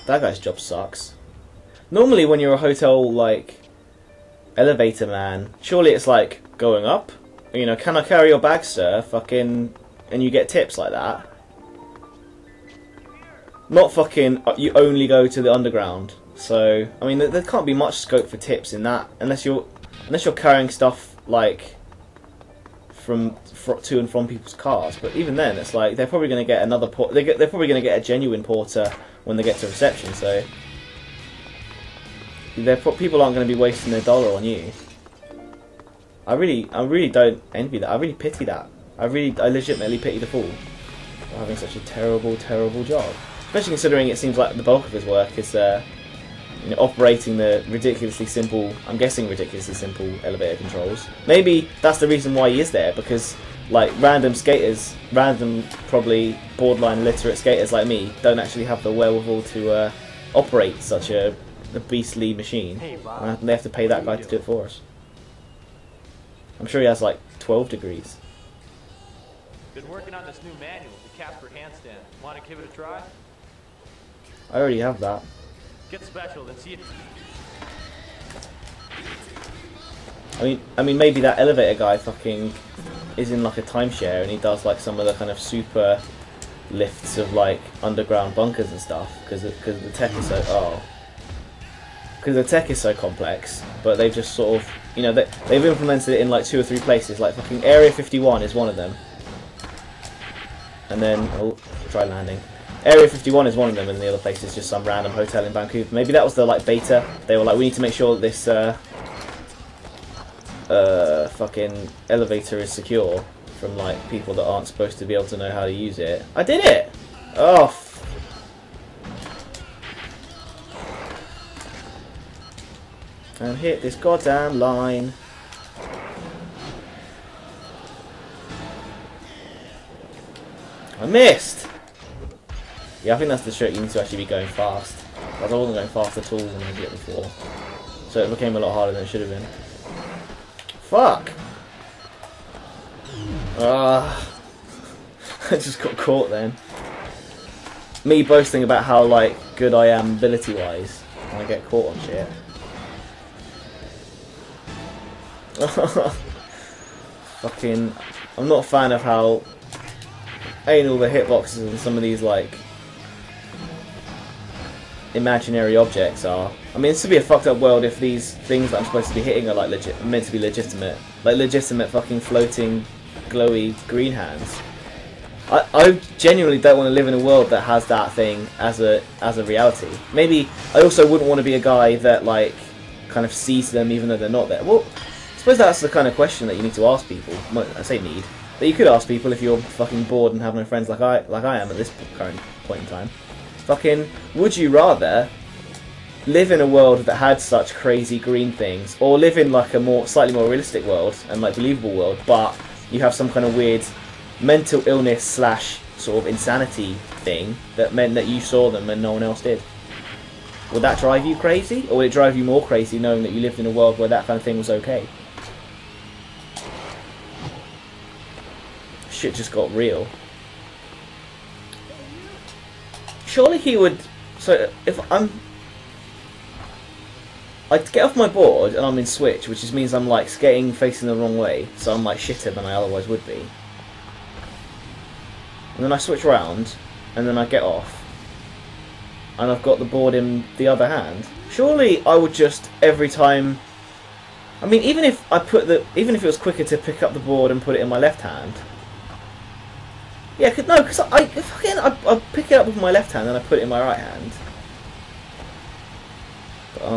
That guy's job sucks. Normally when you're a hotel, like, elevator man, surely it's like, going up? You know, can I carry your bag, sir? Fucking... And you get tips like that. Not fucking, you only go to the underground. So, I mean, there can't be much scope for tips in that, unless you're carrying stuff, like, to and from people's cars. But even then, it's like, they're probably going to get another they're probably going to get a genuine porter when they get to reception, so... people aren't going to be wasting their dollar on you. I really don't envy that. I really pity that. I legitimately pity the fool for having such a terrible, terrible job. Especially considering it seems like the bulk of his work is, you know, operating the ridiculously simple, I'm guessing ridiculously simple elevator controls. Maybe that's the reason why he is there, because, like, random skaters, probably borderline illiterate skaters like me, don't actually have the wherewithal to operate such a beastly machine. And they have to pay that guy to do it for us. I'm sure he has, like, 12 degrees. Been working on this new manual, the Casper handstand. Want to give it a try? I already have that. Get special, then see it. I mean, maybe that elevator guy fucking is in like a timeshare and he does like some of the kind of super lifts of like underground bunkers and stuff because the tech is so complex. But they've just sort of, you know, they've implemented it in like 2 or 3 places. Like fucking Area 51 is one of them. And then, oh, try landing. Area 51 is one of them, and the other place is just some random hotel in Vancouver. Maybe that was the like beta. They were like, we need to make sure that this fucking elevator is secure from like people that aren't supposed to be able to know how to use it. I did it! Oh. And hit this goddamn line. I missed! Yeah, I think that's the trick. You need to actually be going fast. Because I wasn't going fast at all when I did it before. So it became a lot harder than it should have been. Fuck! I just got caught then. Me boasting about how, like, good I am ability-wise. And I get caught on shit. Fucking... I'm not a fan of how anal the hitboxes and some of these, like, imaginary objects are. I mean, this would be a fucked up world if these things that I'm supposed to be hitting are, like, meant to be legitimate. Like, legitimate fucking floating, glowy green hands. I genuinely don't want to live in a world that has that thing as a reality. Maybe I also wouldn't want to be a guy that, like, kind of sees them even though they're not there. Well, I suppose that's the kind of question that you need to ask people. Well, I say need. That you could ask people if you're fucking bored and have no friends like I am at this current point in time. Fucking, would you rather live in a world that had such crazy green things, or live in like a slightly more realistic world and like believable world, but you have some kind of weird mental illness / sort of insanity thing that meant that you saw them and no one else did? Would that drive you crazy, or would it drive you more crazy knowing that you lived in a world where that kind of thing was okay? Shit just got real. Surely he would... So, if I'd get off my board and I'm in switch, which just means I'm like skating facing the wrong way, so I'm like shitter than I otherwise would be. And then I switch round, and then I get off, and I've got the board in the other hand. Surely I would just, every time... I mean, even if it was quicker to pick up the board and put it in my left hand... Yeah, because I pick it up with my left hand and I put it in my right hand.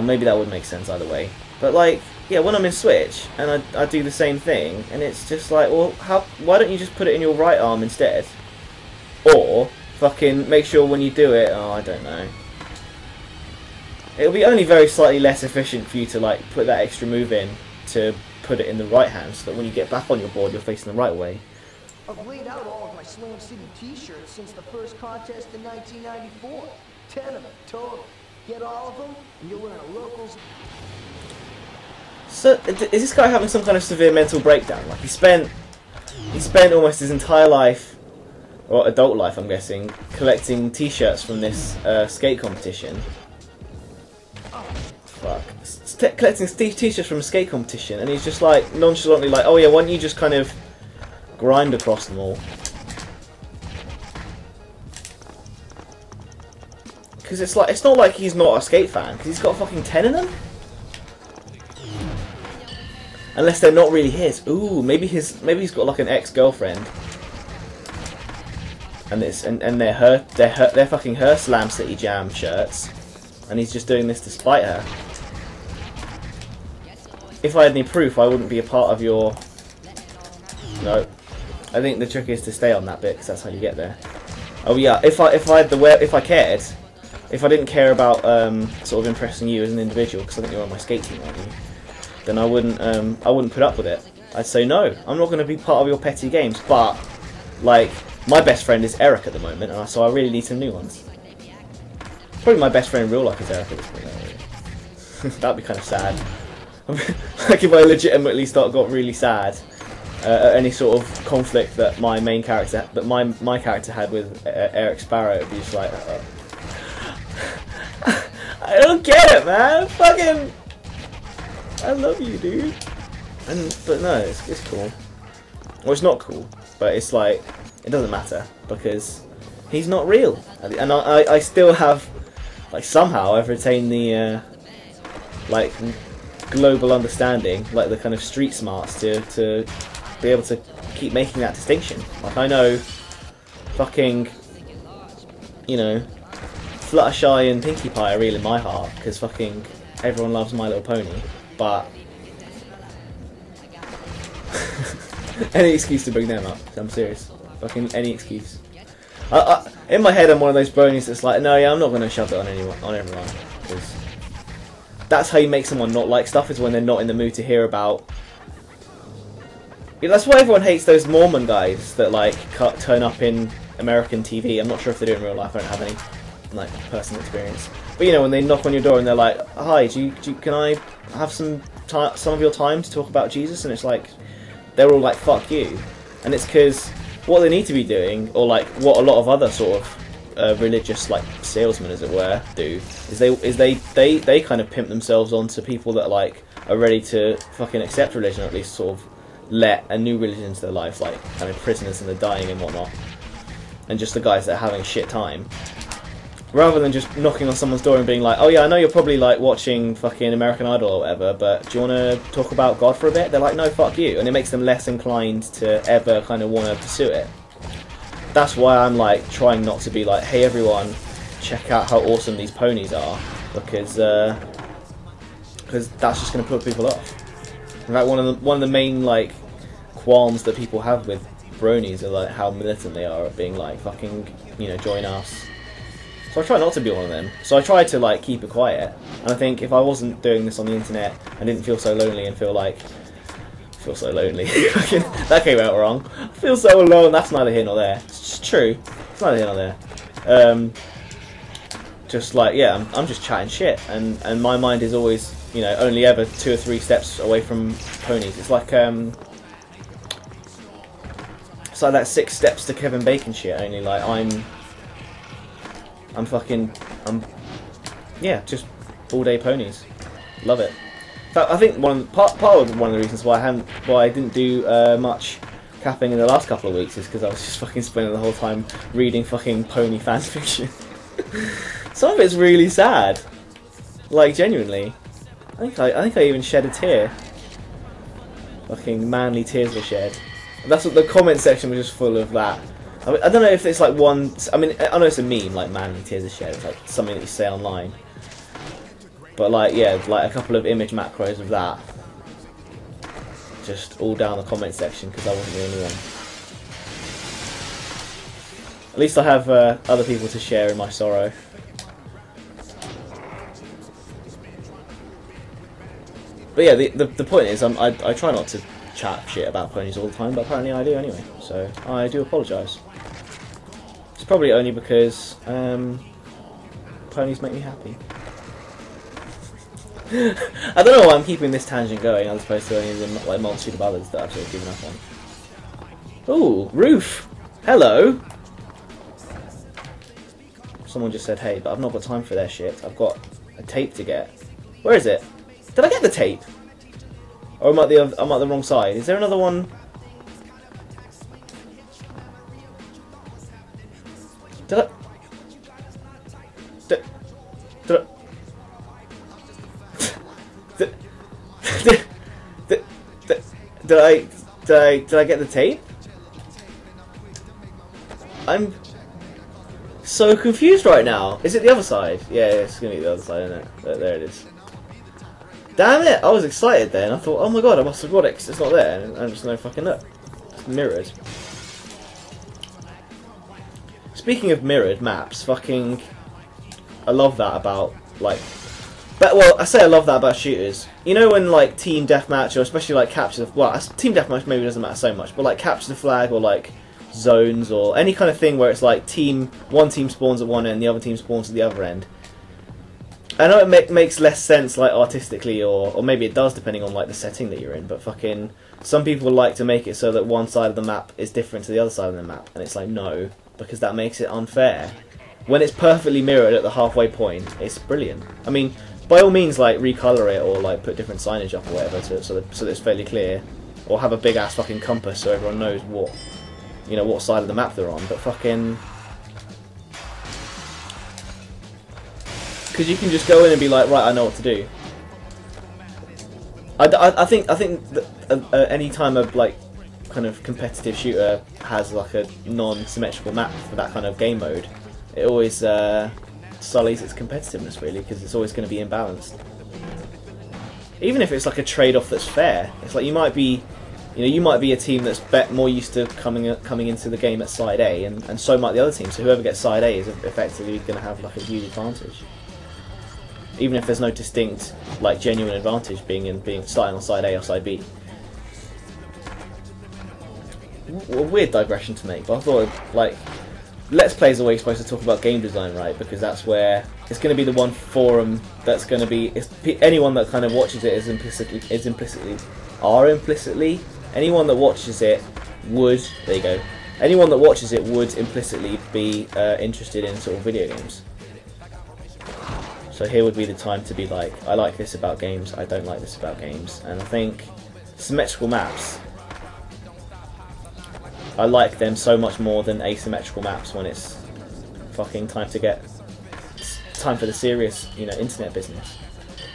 Maybe that would make sense either way. But like, yeah, when I'm in Switch and I do the same thing, and it's just like, well, why don't you just put it in your right arm instead? Or fucking make sure when you do it, oh, I don't know. It'll be only very slightly less efficient for you to like put that extra move in to put it in the right hand, so that when you get back on your board, you're facing the right way. I've laid out all of my Slam City t-shirts since the first contest in 1994. 10 of them total. Get all of them, and you'll learn a locals. So, is this guy having some kind of severe mental breakdown? Like, he spent almost his entire life or adult life, I'm guessing, collecting T-shirts from this skate competition. Fuck. Collecting T-shirts from a skate competition, and he's just like nonchalantly like, "Oh yeah, why don't you just kind of grind across them all?" Because it's like, it's not like he's not a skate fan, because he's got fucking 10 of them. Unless they're not really his. Ooh, maybe he's got like an ex-girlfriend. And they're fucking her Slam City Jam shirts, and he's just doing this to spite her. If I had any proof, I wouldn't be a part of your. No, I think the trick is to stay on that bit, because that's how you get there. Oh yeah, if I cared, if I didn't care about sort of impressing you as an individual, because I think you're on my skate team, aren't you? Then I wouldn't put up with it. I'd say no, I'm not going to be part of your petty games. But like, my best friend is Eric at the moment, and so I really need some new ones. Probably my best friend in real life is Eric at this point. Really. That'd be kind of sad. Like if I legitimately got really sad at any sort of conflict that my main character, my character had with Eric Sparrow, it'd be just like, I don't get it, man. Fucking, I love you, dude. But no, it's cool. Well, it's not cool, but it's like, it doesn't matter, because he's not real. And I still have, like, somehow I've retained the, like, global understanding, like the kind of street smarts to be able to keep making that distinction. Like, I know fucking, you know, Fluttershy and Pinkie Pie are real in my heart, because fucking everyone loves My Little Pony, but any excuse to bring them up, I'm serious. Fucking any excuse. In my head I'm one of those bronies that's like, no, yeah, I'm not going to shove it on everyone, because that's how you make someone not like stuff, is when they're not in the mood to hear about. Yeah, that's why everyone hates those Mormon guys that like turn up in American TV. I'm not sure if they do in real life. I don't have any like personal experience. But you know, when they knock on your door and they're like, "Hi, can I have some of your time to talk about Jesus?" And it's like, they're all like, "Fuck you," and it's because what they need to be doing, or like what a lot of other sort of religious like salesmen, as it were, do, is they kind of pimp themselves onto people that like are ready to fucking accept religion, or at least sort of let a new religion into their life, like kind of prisoners and the dying and whatnot, and just the guys that are having a shit time. Rather than just knocking on someone's door and being like, "Oh yeah, I know you're probably like watching fucking American Idol or whatever, but do you want to talk about God for a bit?" They're like, "No, fuck you," and it makes them less inclined to ever kind of want to pursue it. That's why I'm like trying not to be like, "Hey everyone, check out how awesome these ponies are," because that's just going to put people off. In fact, one of the main like qualms that people have with bronies are like how militant they are at being like, fucking, you know, join us. So I try not to be one of them. So I try to like keep it quiet. And I think if I wasn't doing this on the internet, I didn't feel so lonely and feel so lonely. That came out wrong. I feel so alone. That's neither here nor there. It's just true. It's neither here nor there. Just like, yeah, I'm just chatting shit, and my mind is always, you know, only ever 2 or 3 steps away from ponies. It's like that 6 steps to Kevin Bacon shit. Only like yeah, just all day ponies. Love it. In fact, I think part of one of the reasons why I didn't do much capping in the last couple of weeks is because I was just fucking spending the whole time reading fucking pony fan fiction. Some of it's really sad. Like, genuinely. I think I even shed a tear. Fucking manly tears were shed. And that's what the comment section was just full of that. I mean, I don't know if it's like one. I mean, I know it's a meme, like manly tears are shed. It's like something that you say online. But like, yeah, like a couple of image macros of that. Just all down the comment section because I wasn't the only one. At least I have other people to share in my sorrow. But yeah, the point is, I try not to chat shit about ponies all the time, but apparently I do anyway. So I do apologise. It's probably only because ponies make me happy. I don't know why I'm keeping this tangent going as opposed to any of the multitude of others that I've sort of given up on. Ooh, Roof! Hello! Someone just said, hey, but I've not got time for their shit. I've got a tape to get. Where is it? Did I get the tape? Or am I the wrong side? Is there another one? Did I? Did I get the tape? I'm so confused right now. Is it the other side? Yeah, it's gonna be the other side, isn't it? There it is. Damn it! I was excited then. I thought, oh my god, I must have got it 'cause it's not there. And I'm just no fucking look. It's mirrored. Speaking of mirrored maps, fucking, I love that about like. But, well, I say I love that about shooters. You know when, like, team deathmatch, or especially, like, capture the... Well, team deathmatch maybe doesn't matter so much, but, like, capture the flag, or, like, zones, or any kind of thing where it's, like, one team spawns at one end, the other team spawns at the other end. I know it makes less sense, like, artistically, or maybe it does, depending on, like, the setting that you're in, but fucking... Some people like to make it so that one side of the map is different to the other side of the map, and it's like, no, because that makes it unfair. When it's perfectly mirrored at the halfway point, it's brilliant. I mean... By all means, like, recolour it or, like, put different signage up or whatever so that it's fairly clear. Or have a big-ass fucking compass so everyone knows what, you know, what side of the map they're on. But fucking... Because you can just go in and be like, right, I know what to do. I think that any time a, like, kind of competitive shooter has, like, a non-symmetrical map for that kind of game mode, it always... sullies its competitiveness really, because it's always going to be imbalanced. Even if it's like a trade-off that's fair, it's like you might be a team that's more used to coming into the game at side A, and so might the other team. So whoever gets side A is effectively going to have like a huge advantage, even if there's no distinct like genuine advantage being starting on side A or side B. A weird digression to make, but I thought like. Let's Play is always supposed to talk about game design, right? Because that's where it's going to be the one forum that's going to be. Anyone that kind of watches it is implicitly anyone that watches it would. There you go. Anyone that watches it would implicitly be interested in sort of video games. So here would be the time to be like, I like this about games. I don't like this about games. And I think symmetrical maps. I like them so much more than asymmetrical maps when it's fucking time for the serious, you know, internet business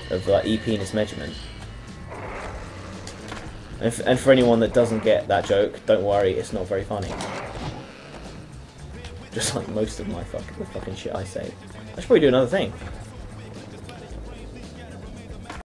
of like e-penis measurement. And for anyone that doesn't get that joke, don't worry, it's not very funny. Just like most of my fucking shit I say. I should probably do another thing.